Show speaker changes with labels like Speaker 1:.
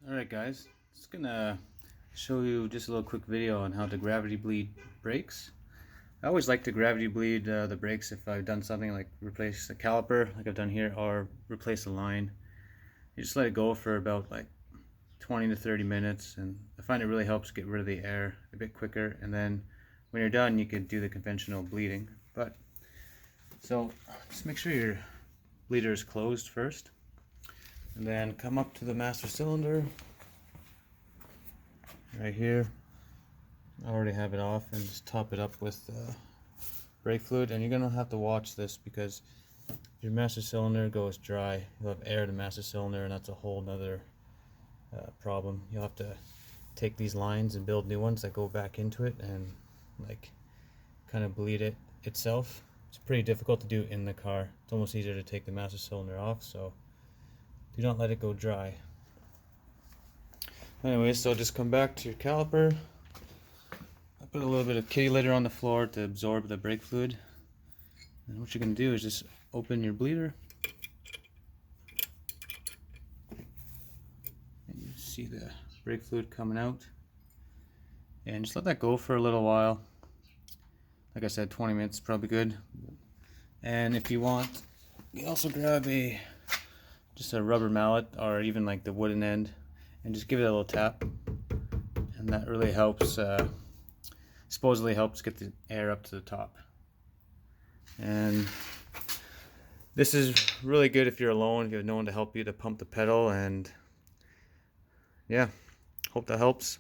Speaker 1: Alright guys, just gonna show you just a little quick video on how to gravity bleed brakes. I always like to gravity bleed the brakes if I've done something like replace a caliper like I've done here, or replace a line. You just let it go for about like 20 to 30 minutes, and I find it really helps get rid of the air a bit quicker, and then when you're done you could do the conventional bleeding. So just make sure your bleeder is closed first, and then come up to the master cylinder right here. I already have it off, and just top it up with brake fluid. And you're gonna have to watch this because your master cylinder goes dry, you'll have air in the master cylinder, and that's a whole nother problem. You'll have to take these lines and build new ones that go back into it and like kind of bleed it itself. It's pretty difficult to do in the car. It's almost easier to take the master cylinder off, so do not let it go dry. Anyway, so just come back to your caliper. I put a little bit of kitty litter on the floor to absorb the brake fluid. And what you're going to do is just open your bleeder. And you see the brake fluid coming out. And just let that go for a little while. Like I said, 20 minutes is probably good. And if you want, you can also grab just a rubber mallet, or even like the wooden end, and just give it a little tap, and that really helps, supposedly helps get the air up to the top. And this is really good if you're alone, if you have no one to help you to pump the pedal. And yeah, hope that helps.